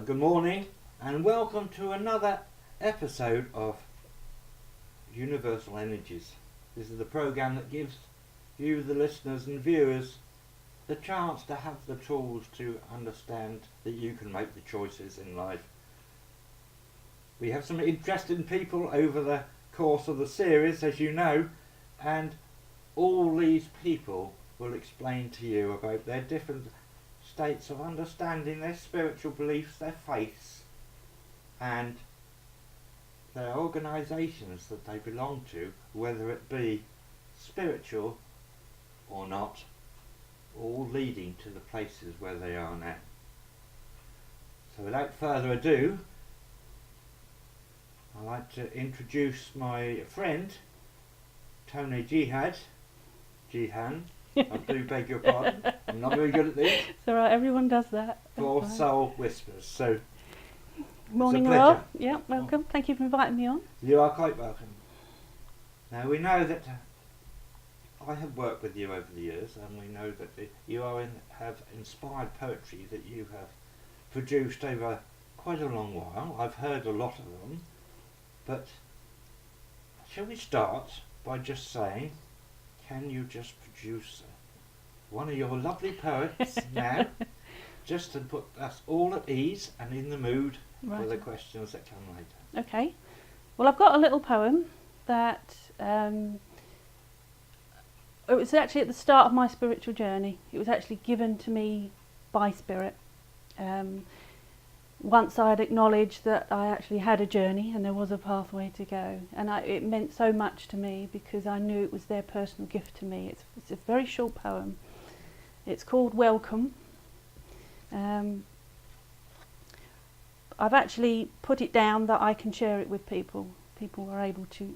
Good morning and welcome to another episode of Universal Energies. This is the programme that gives you, the listeners and viewers, the chance to have the tools to understand that you can make the choices in life. We have some interesting people over the course of the series, as you know, and all these people will explain to you about their different states of understanding, their spiritual beliefs, their faiths, and their organisations that they belong to, whether it be spiritual or not, all leading to the places where they are now. So without further ado, I'd like to introduce my friend, Tony Jihan. I do beg your pardon, I'm not very good at this. It's alright, everyone does that. For Soul Whispers. So, morning it's a all. pleasure. Yeah, welcome. Thank you for inviting me on. You are quite welcome. Now we know that I have worked with you over the years, and we know that you have inspired poetry that you have produced over quite a long while. I've heard a lot of them, but shall we start by just saying, can you just produce one of your lovely poets now, just to put us all at ease and in the mood for the questions that come later? Okay. Well, I've got a little poem that it was actually at the start of my spiritual journey. It was actually given to me by Spirit. Once I had acknowledged that I actually had a journey and there was a pathway to go, and it meant so much to me because I knew it was their personal gift to me. It's a very short poem. It's called Welcome. I've actually put it down that I can share it with people. People are able to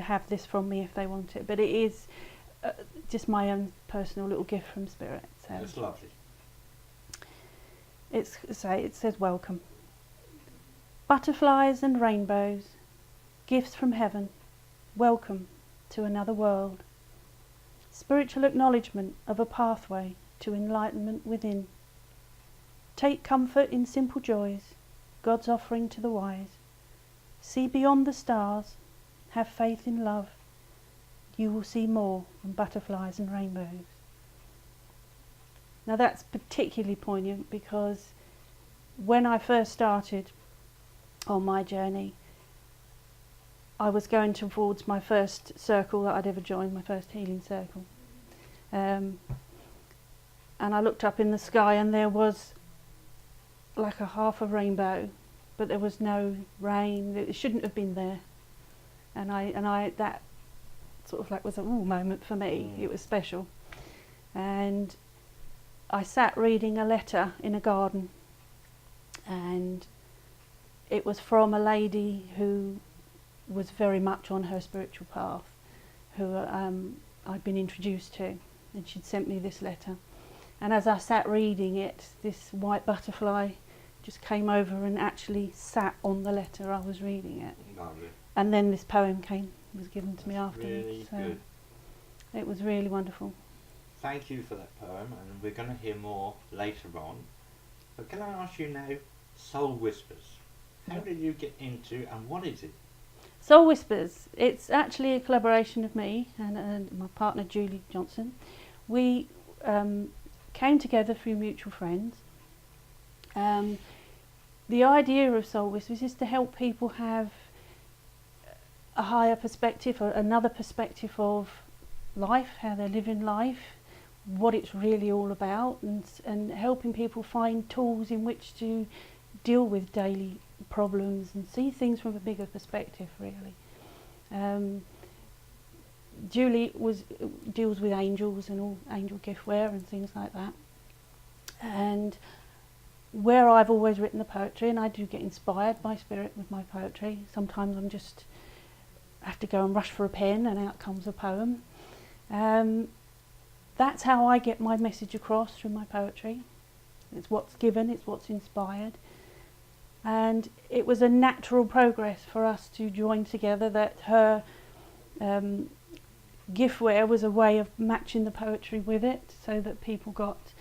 have this from me if they want it, but it is just my own personal little gift from Spirit. So it's lovely. It says welcome. Butterflies and rainbows, gifts from heaven, welcome to another world. Spiritual acknowledgement of a pathway to enlightenment within. Take comfort in simple joys, God's offering to the wise. See beyond the stars, have faith in love. You will see more than butterflies and rainbows. Now that's particularly poignant because when I first started on my journey, I was going towards my first circle that I'd ever joined, my first healing circle. And I looked up in the sky and there was like a half a rainbow, but there was no rain. It shouldn't have been there. And I that sort of like was a moment for me. It was special. And I sat reading a letter in a garden, and it was from a lady who was very much on her spiritual path, who I'd been introduced to, and she'd sent me this letter. And as I sat reading it, this white butterfly just came over and actually sat on the letter I was reading it. Lovely. And then this poem was given to me afterwards. Really so good. It was really wonderful. Thank you for that poem, and we're going to hear more later on. But can I ask you now, Soul Whispers, how did you get into, and what is it? Soul Whispers, it's actually a collaboration of me and my partner Julie Johnson. We came together through mutual friends. The idea of Soul Whispers is to help people have a higher perspective, or another perspective of life, how they're living life, what it's really all about, and helping people find tools in which to deal with daily problems and see things from a bigger perspective, really. Julie deals with angels and all angel giftware and things like that. And where I've always written the poetry, and I do get inspired by Spirit with my poetry. Sometimes I have to go and rush for a pen and out comes a poem. That's how I get my message across through my poetry. It's what's given, it's what's inspired. And it was a natural progress for us to join together, that her giftware was a way of matching the poetry with it, so that people got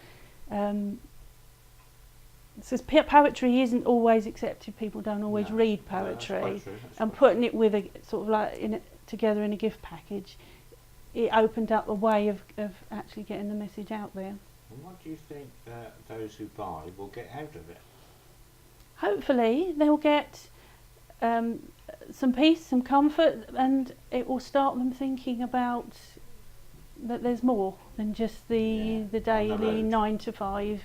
says poetry isn't always accepted. People don't always No. read No, that's poetry, quite true, that's and quite putting it with a sort of like together in a gift package, it opened up a way of actually getting the message out there. And what do you think those who buy will get out of it? Hopefully they'll get some peace, some comfort, and it will start them thinking about that there's more than just the daily 9 to 5.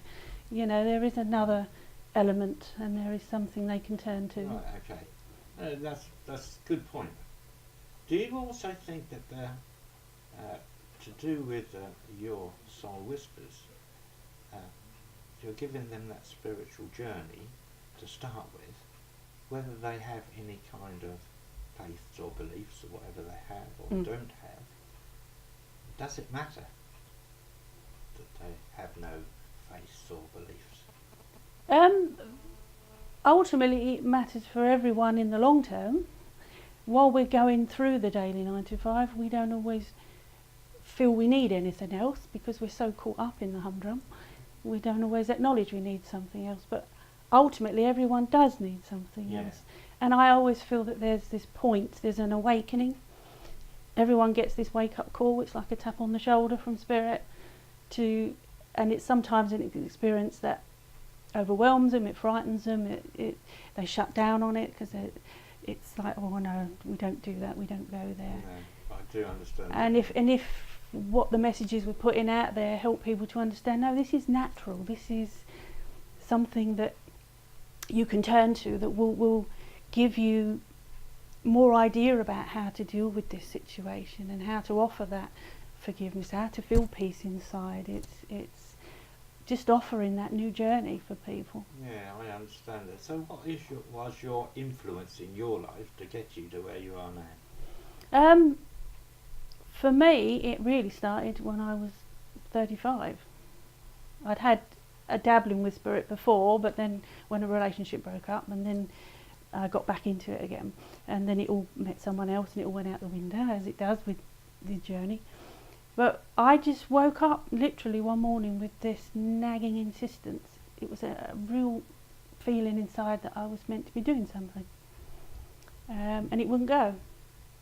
You know, there is another element, and there is something they can turn to. Right, okay. That's a good point. Do you also think that to do with your soul whispers, you're giving them that spiritual journey to start with, whether they have any kind of faiths or beliefs or whatever they have or don't have? Does it matter that they have no faiths or beliefs? Ultimately, it matters for everyone in the long term. While we're going through the daily 9 to 5, we don't always feel we need anything else because we're so caught up in the humdrum. We don't always acknowledge we need something else, but ultimately everyone does need something else. And I always feel that there's this point, there's an awakening. Everyone gets this wake-up call. It's like a tap on the shoulder from Spirit, and it's sometimes an experience that overwhelms them, it frightens them, they shut down on it because it's like, oh no, we don't do that, we don't go there. No, I do understand. And if what the messages we're putting out there help people to understand, no, this is natural, this is something that you can turn to that will give you more idea about how to deal with this situation and how to offer that forgiveness, how to feel peace inside. It's just offering that new journey for people. Yeah, I understand that. So what was your influence in your life to get you to where you are now? For me, it really started when I was 35. I'd had a dabbling with Spirit before, but then when a relationship broke up, and then I got back into it again, and then it all met someone else and it all went out the window, as it does with the journey. But I just woke up literally one morning with this nagging insistence. It was a real feeling inside that I was meant to be doing something, and it wouldn't go,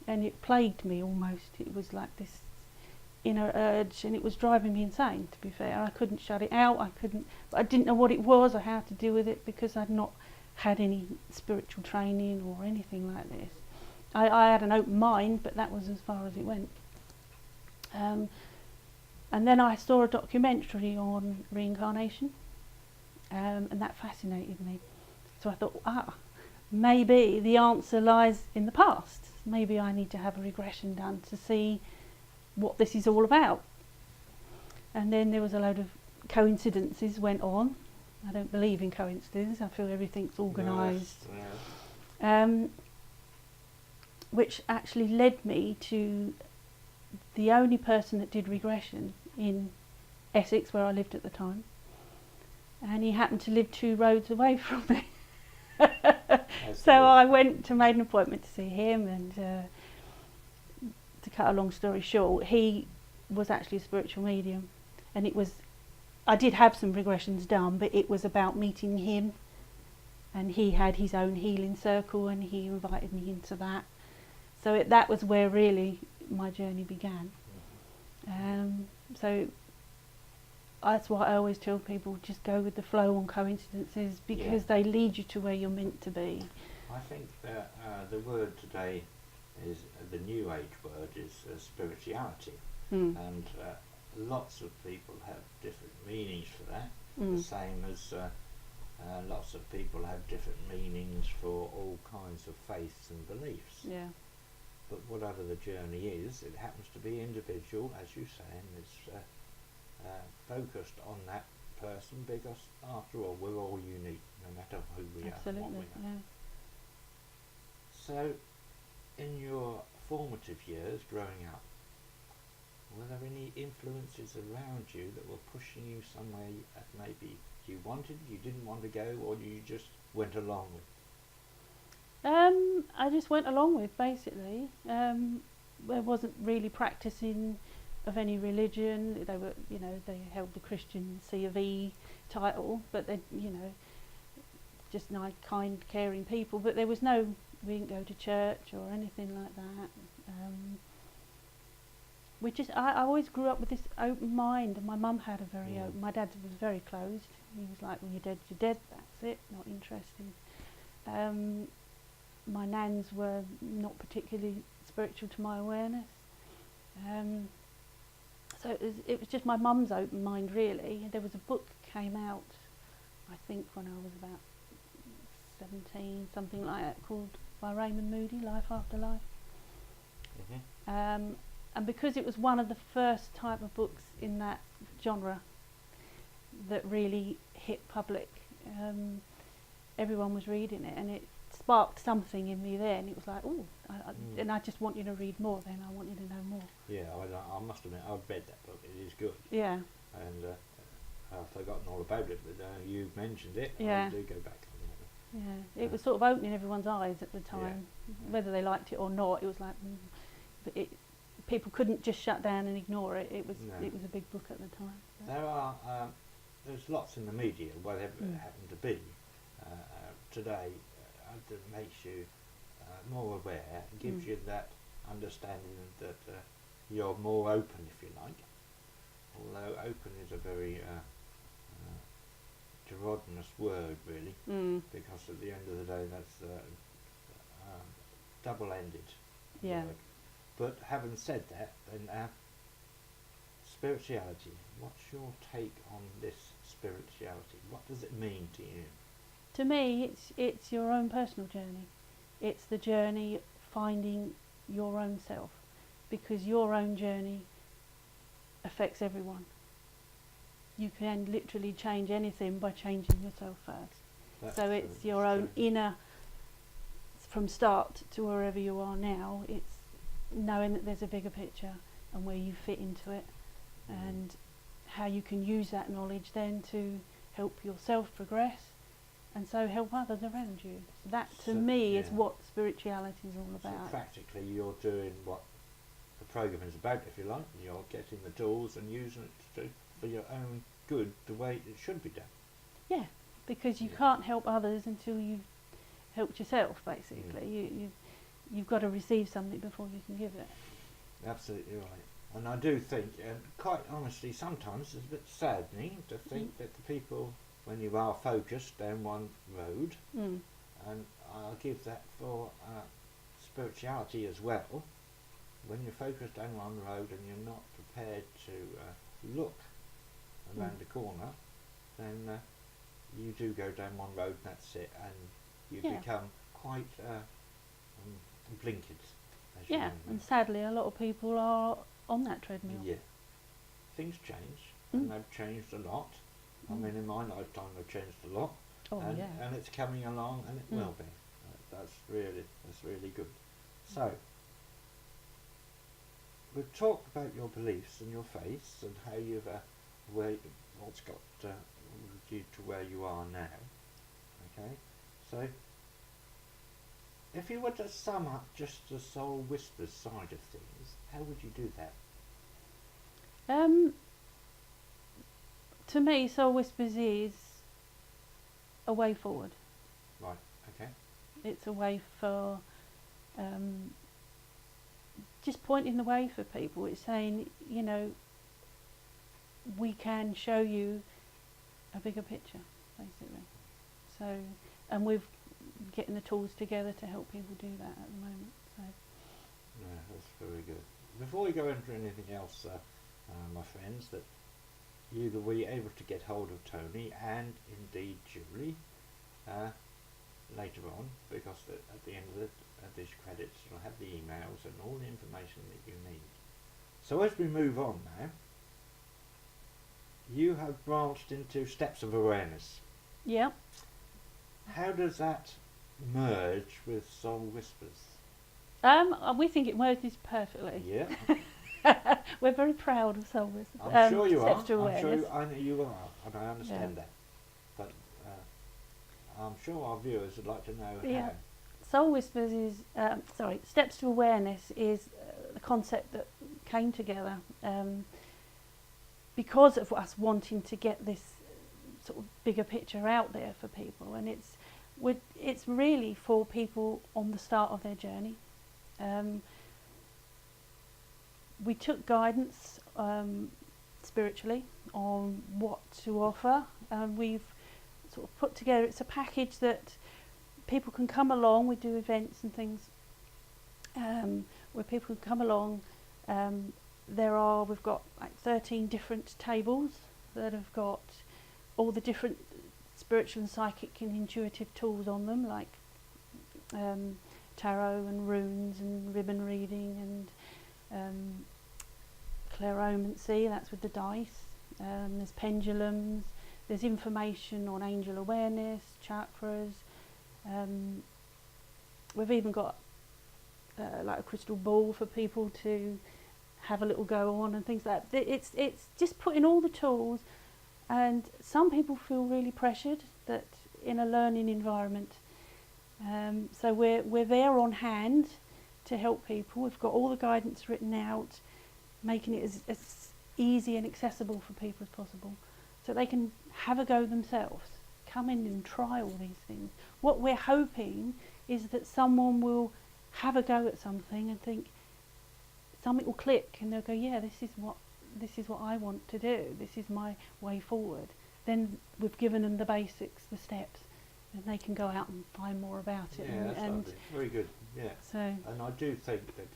and it plagued me almost. It was like this inner urge, and it was driving me insane, to be fair. I couldn't shut it out, but I didn't know what it was or how to deal with it because I'd not had any spiritual training or anything like this. I had an open mind, but that was as far as it went. And then I saw a documentary on reincarnation, and that fascinated me. So I thought, maybe the answer lies in the past. Maybe I need to have a regression done to see what this is all about. And then there was a load of coincidences went on. I don't believe in coincidence. I feel everything's organised. Which actually led me to the only person that did regression in Essex, where I lived at the time. And he happened to live 2 roads away from me. So I made an appointment to see him, and to cut a long story short, he was actually a spiritual medium, and I did have some regressions done, but it was about meeting him, and he had his own healing circle and he invited me into that. So that was where really my journey began. So that's why I always tell people, just go with the flow on coincidences, because they lead you to where you're meant to be. I think that the word today is, the new age word is spirituality, and lots of people have different meanings for that, the same as lots of people have different meanings for all kinds of faiths and beliefs. Yeah. But whatever the journey is, it happens to be individual, as you say, and it's focused on that person, because after all, we're all unique, no matter who we are and what we are. Yeah. So, in your formative years growing up, were there any influences around you that were pushing you some way that maybe you wanted, you didn't want to go, or you just went along with? I just went along with, basically. There wasn't really practicing of any religion. They were, they held the Christian C of E title, but they, just nice, kind, caring people. But there was no, we didn't go to church or anything like that. I always grew up with this open mind, and my mum had a very open. My dad was very closed. He was like, when you're dead, that's it, not interested. My nans were not particularly spiritual to my awareness. So it was just my mum's open mind, really. There was a book came out, I think when I was about 17, something like that, called by Raymond Moody, Life After Life. And because it was one of the first type of books in that genre that really hit public, everyone was reading it, and it sparked something in me then. It was like, oh, and I just want you to read more then. I want you to know more. Yeah, I must admit, I've read that book. It is good. Yeah. And I've forgotten all about it, but you mentioned it. Yeah. I do go back on it. Yeah, it was sort of opening everyone's eyes at the time. Whether they liked it or not, it was like, but people couldn't just shut down and ignore it. It was a big book at the time. So. There's lots in the media, whatever it happened to be, today that makes you more aware, and gives you that understanding that you're more open, if you like. Although open is a very Gerodinous word, really, because at the end of the day that's double-ended word. But having said that, then spirituality, what's your take on this spirituality? What does it mean to you? To me, it's your own personal journey. It's the journey finding your own self, because your own journey affects everyone. You can literally change anything by changing yourself first. That's so true, it's your own inner, from start to wherever you are now, it's knowing that there's a bigger picture and where you fit into it, and how you can use that knowledge then to help yourself progress, and so help others around you. That to me is what spirituality is all about. So practically you're doing what the programme is about, if you like. You're getting the tools and using it for your own good, the way it should be done. Yeah, because you can't help others until you've helped yourself, basically. You've got to receive something before you can give it. Absolutely right. And I do think, quite honestly, sometimes it's a bit saddening to think that the people, when you are focused down one road, and I'll give that for spirituality as well, when you're focused down one road and you're not prepared to look around the corner, then you do go down one road and that's it, and you become quite blinkered. And sadly a lot of people are on that treadmill. Yeah. Things change, and they've changed a lot. I mean, in my lifetime they've changed a lot. And it's coming along, and it will be. That's really good. So, we've talked about your beliefs and your faiths and how you've what's got you to where you are now. Okay, so if you were to sum up just the Soul Whispers side of things, how would you do that? To me, Soul Whispers is a way forward. Right. Okay. It's a way for just pointing the way for people. It's saying, you know, we can show you a bigger picture, basically. So, and we're getting the tools together to help people do that at the moment. So. Yeah, that's very good. Before we go into anything else, my friends, that you will be able to get hold of Tony and indeed Julie later on, because at the end of these credits you'll have the emails and all the information that you need. So as we move on now, you have branched into Steps of Awareness. Yeah. How does that merge with Soul Whispers? We think it merges perfectly. Yeah. We're very proud of Soul Whispers. I'm sure you are. Steps to Awareness. I know you are, and I understand that. But I'm sure our viewers would like to know how. Soul Whispers is, Steps to Awareness is the concept that came together because of us wanting to get this sort of bigger picture out there for people, and it's it's really for people on the start of their journey. We took guidance spiritually on what to offer, and we've sort of put together, it's a package that people can come along. We do events and things where people can come along. We've got like 13 different tables that have got all the different spiritual and psychic and intuitive tools on them, like tarot and runes and ribbon reading and clairomancy, that's with the dice. There's pendulums, there's information on angel awareness, chakras. We've even got like a crystal ball for people to have a little go on and things like that. It's just putting all the tools, and some people feel really pressured that in a learning environment. So we're there on hand to help people. We've got all the guidance written out, making it as easy and accessible for people as possible, so they can have a go themselves, come in and try all these things. What we're hoping is that someone will have a go at something and think something will click, and they'll go, yeah, this is what I want to do, this is my way forward. Then we've given them the basics, the steps, and they can go out and find more about it. Yeah, that's lovely. Very good. Yeah. So, and I do think that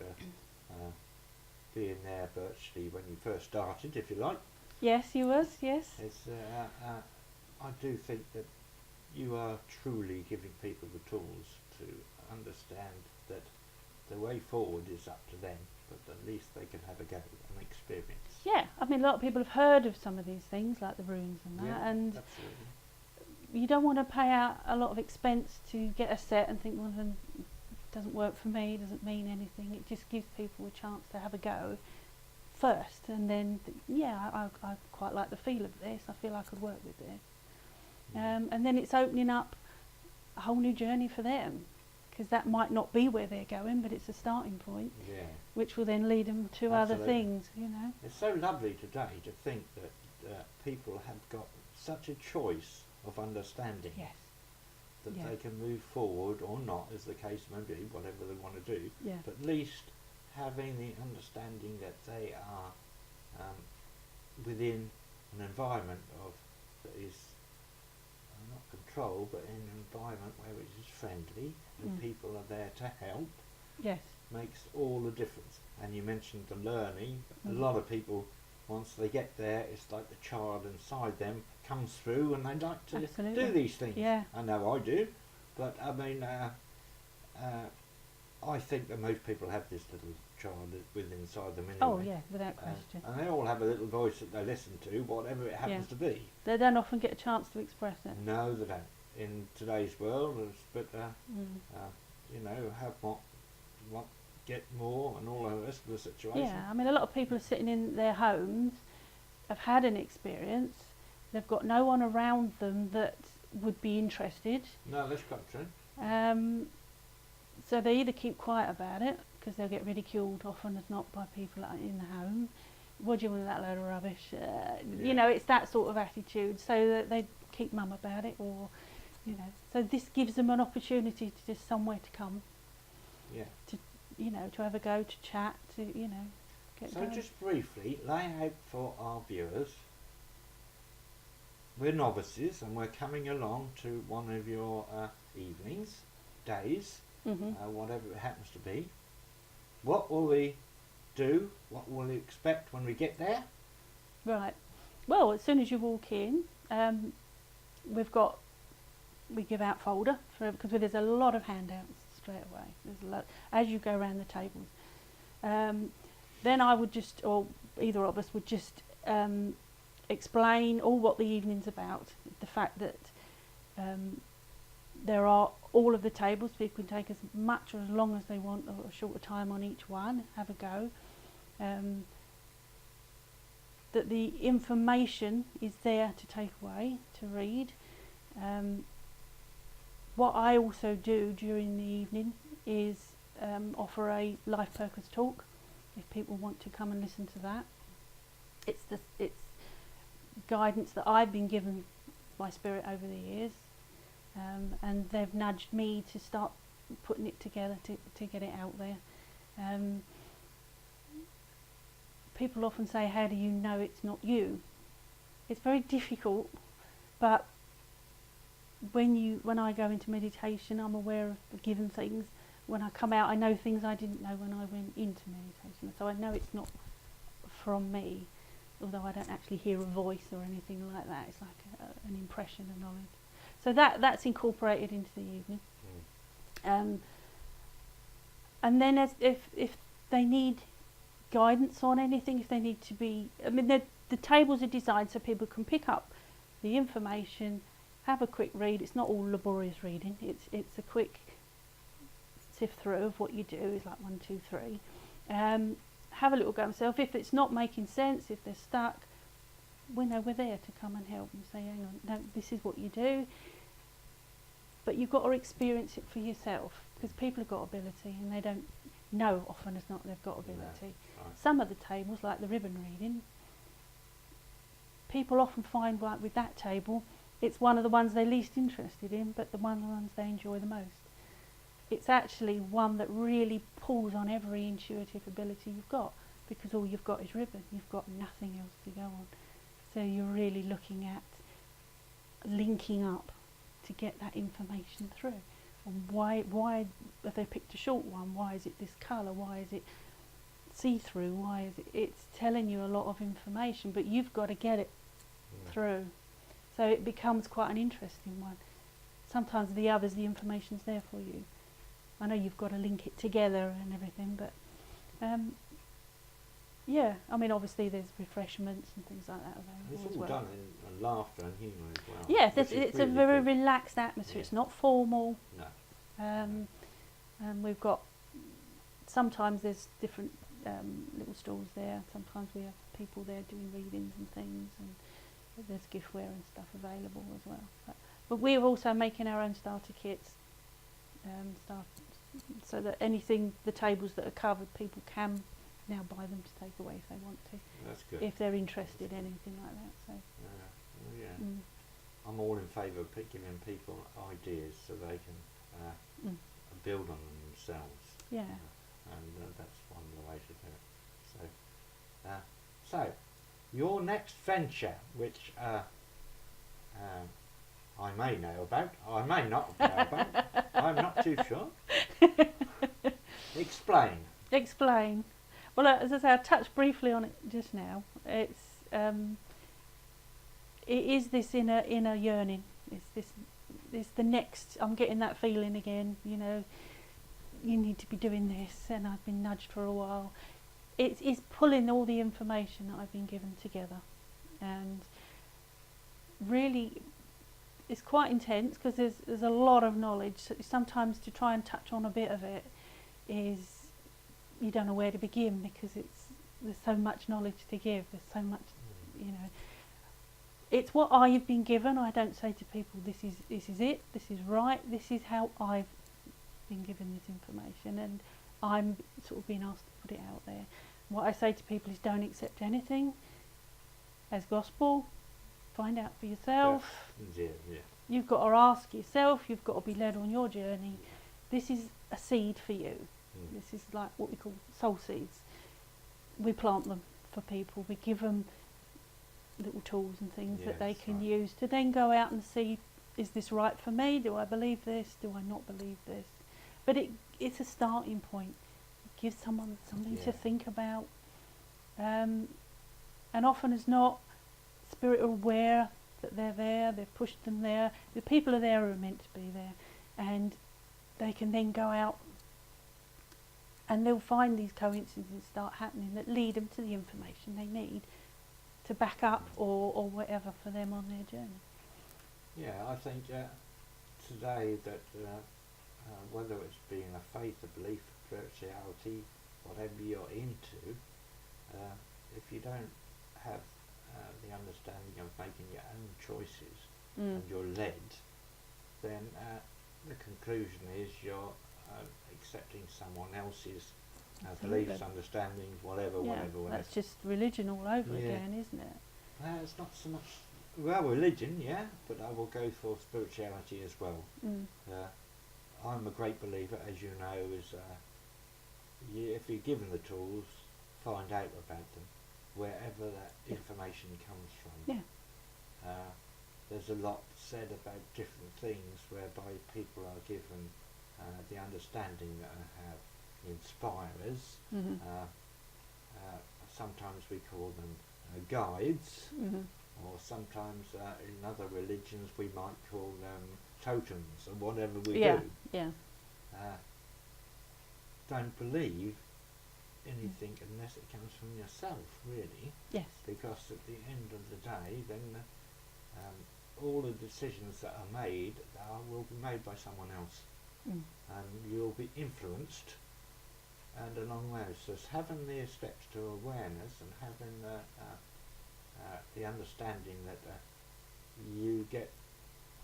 being there virtually when you first started, if you like. Yes, you was, yes. It's, I do think that you are truly giving people the tools to understand that the way forward is up to them, but at least they can have a go and experience. Yeah, I mean, a lot of people have heard of some of these things, like the runes and that, Yeah, and absolutely. you don't want to pay out a lot of expense to get a set and think, well, then it doesn't work for me, doesn't mean anything. It just gives people a chance to have a go first, and then I quite like the feel of this, I feel I could work with this. And then it's opening up a whole new journey for them, because that might not be where they're going, but it's a starting point, which will then lead them to other things, you know. It's so lovely today to think that people have got such a choice of understanding. Yes. That they can move forward or not, as the case may be, whatever they want to do. Yeah. But at least having the understanding that they are within an environment that is not controlled, but in an environment where it is friendly and people are there to help. Yes. Makes all the difference. And you mentioned the learning. A lot of people, once they get there, it's like the child inside them comes through and they like to do these things. Yeah. I know I do, but I mean, I think that most people have this little child within inside them anyway. Oh yeah, without question. And they all have a little voice that they listen to, whatever it happens to be. They don't often get a chance to express it. No, they don't. In today's world, but you know, have what get more and all the rest of the situation. Yeah, I mean, a lot of people are sitting in their homes, have had an experience, they've got no one around them that would be interested. No, that's quite true. So they either keep quiet about it, because they'll get ridiculed often as not by people in the home. What do you want with that load of rubbish? You know, it's that sort of attitude, so that they keep mum about it, or, you know. So this gives them an opportunity to just somewhere to come. Yeah. To, you know, to have a go, to chat, to, you know, get So going. just briefly, lay out for our viewers. We're novices and we're coming along to one of your evenings, days, whatever it happens to be. What will we do? What will we expect when we get there? Right. Well, as soon as you walk in, we give out folder, because there's a lot of handouts straight away. There's a lot as you go around the tables. Then I would just, or either of us would just explain all what the evening's about. The fact that there are all of the tables, people can take as much or as long as they want, or a shorter time on each one, have a go. That the information is there to take away, to read. What I also do during the evening is offer a life purpose talk, if people want to come and listen to that. It's guidance that I've been given by Spirit over the years, and they've nudged me to start putting it together to get it out there. People often say, how do you know it's not you? It's very difficult, but when I go into meditation, I'm aware of given things. When I come out, I know things I didn't know when I went into meditation. So I know it's not from me, although I don't actually hear a voice or anything like that. It's like an impression of knowledge. So that's incorporated into the evening. And then if they need guidance on anything, if they need to be, I mean, the tables are designed so people can pick up the information, have a quick read. It's not all laborious reading. It's a quick sift through of what you do. It's like 1, 2, 3. Have a little go myself. If it's not making sense, if they're stuck, we know we're there to come and help and say, hang on, no, this is what you do. But you've got to experience it for yourself, because people have got ability and they don't know often as not they've got ability. Yeah, right. Some of the tables, like the ribbon reading, people often find, like with that table, it's one of the ones they're least interested in, but one of the ones they enjoy the most. It's actually one that really pulls on every intuitive ability you've got, because all you've got is ribbon. You've got nothing else to go on. So you're really looking at linking up to get that information through. And why have they picked a short one? Why is it this colour? Why is it see-through? Why is it? It's telling you a lot of information, but you've got to get it through. So it becomes quite an interesting one. Sometimes the others, the information's there for you. I know you've got to link it together and everything, but yeah, I mean, obviously there's refreshments and things like that available It's as all well. done in laughter and humour as well. Yeah, which it's is a really very good. relaxed atmosphere. Yeah. It's not formal. No. And we've got, sometimes there's different little stalls there. Sometimes we have people there doing readings and things, and there's giftware and stuff available as well. But we're also making our own starter kits, so that anything, the tables that are covered, people can now buy them to take away if they want to. That's good. If they're interested in anything like that. So. Yeah. I'm all in favour of giving people ideas so they can build on them themselves. Yeah. And that's one of the ways to do it. So your next venture, which I may know about, I may not know about, I'm not too sure. Explain. Explain. Well, as I say, I touched briefly on it just now. It is this inner yearning. It's the next. I'm getting that feeling again. You know, you need to be doing this, and I've been nudged for a while. It's pulling all the information that I've been given together, and really, it's quite intense because there's a lot of knowledge. So sometimes to try and touch on a bit of it is, you don't know where to begin, because there's so much knowledge to give. There's so much, you know. It's what I've been given. I don't say to people, this is it, this is right, this is how I've been given this information, and I'm sort of being asked to put it out there. What I say to people is, don't accept anything as gospel. Find out for yourself. Yeah. You've got to ask yourself. You've got to be led on your journey. This is a seed for you. This is like what we call soul seeds. We plant them for people. We give them little tools and things that they can use to then go out and see, is this right for me? Do I believe this? Do I not believe this? But it's a starting point. It gives someone something to think about. And often as not, spirit are aware that they're there, they've pushed them there. The people are there who are meant to be there. And they can then go out and they'll find these coincidences start happening that lead them to the information they need to back up or whatever for them on their journey. Yeah, I think today that whether it's being a faith, a belief, a spirituality, whatever you're into, if you don't have the understanding of making your own choices and you're led, then the conclusion is you're accepting someone else's beliefs, understandings, whatever. That's just religion all over again, isn't it? It's not so much Well, religion, yeah, but I will go for spirituality as well. Mm. I'm a great believer, as you know, is if you're given the tools, find out about them, wherever that information comes from. Yeah. There's a lot said about different things whereby people are given the understanding that I have inspirers. Mhm. Sometimes we call them guides, Mhm. or sometimes in other religions we might call them totems, or whatever we Yeah. do. Yeah. Don't believe anything unless it comes from yourself, really, Yes. because at the end of the day, then all the decisions that are made will be made by someone else, Mm. and you'll be influenced. And along those, so it's having the steps to awareness and having the understanding that you get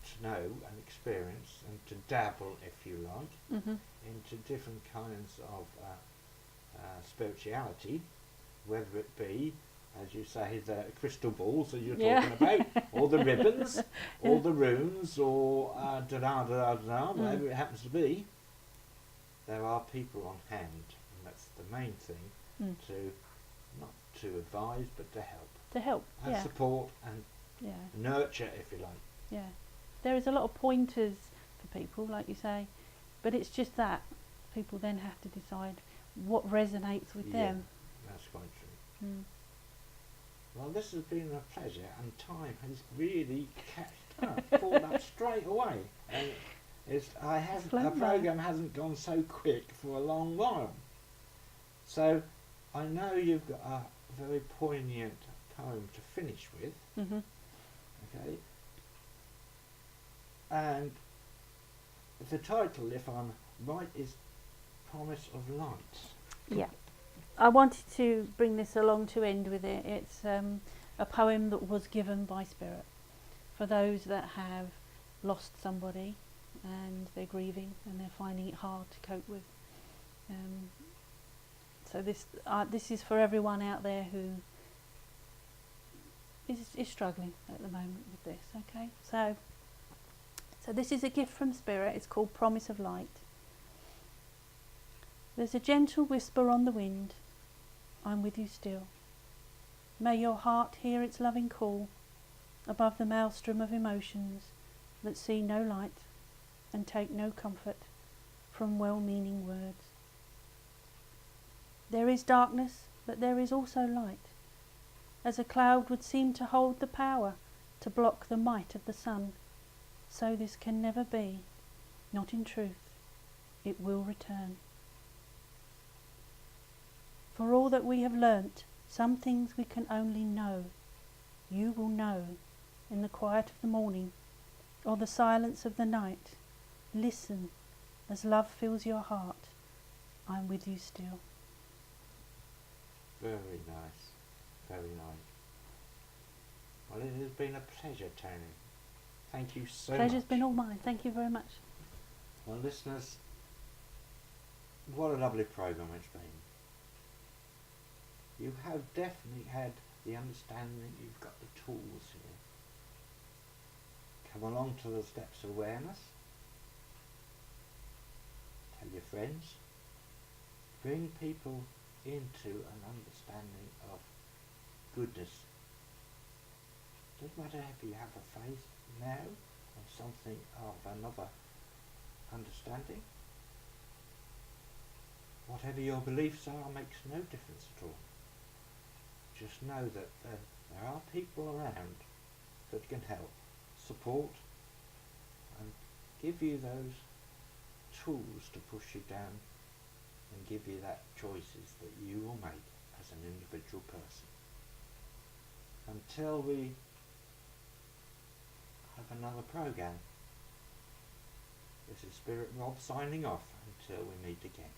to know and experience and to dabble, if you like, Mhm. into different kinds of spirituality, whether it be, as you say, the crystal balls that you're Yeah. talking about, or the ribbons, or the runes, or whatever it happens to be. There are people on hand, and that's the main thing, Mm. to not to advise, but to help. To help. And Yeah. support and Yeah. nurture, if you like. Yeah. There is a lot of pointers for people, like you say, but it's just that people then have to decide what resonates with Yeah. them. That's quite true. Mm. Well, this has been a pleasure, and time has really caught up straight away. And the flown by. program hasn't gone so quick for a long while. So I know you've got a very poignant poem to finish with, Mhm. okay? And the title, if I'm right, is Promise of Light. Yeah. I wanted to bring this along to end with it. It's a poem that was given by Spirit for those that have lost somebody and they're grieving and they're finding it hard to cope with. So this is for everyone out there who is struggling at the moment with this. Okay, so this is a gift from Spirit. It's called Promise of Light. There's a gentle whisper on the wind. I'm with you still. May your heart hear its loving call above the maelstrom of emotions that see no light and take no comfort from well-meaning words. There is darkness, but there is also light, as a cloud would seem to hold the power to block the might of the sun. So this can never be, not in truth. It will return. For all that we have learnt, some things we can only know. You will know in the quiet of the morning or the silence of the night. Listen as love fills your heart. I'm with you still. Very nice, very nice. Well, it has been a pleasure, Tony. Thank you so much. Pleasure's been all mine. Thank you very much. Well, listeners, what a lovely programme it's been. You have definitely had the understanding, you've got the tools here. Come along to the steps of awareness. Tell your friends. Bring people into an understanding of goodness. Doesn't matter if you have a faith now or something of another understanding. Whatever your beliefs are makes no difference at all. Just know that there are people around that can help, support, and give you those tools to push you down and give you that choices that you will make as an individual person. Until we have another programme, this is Spirit Rob signing off until we meet again.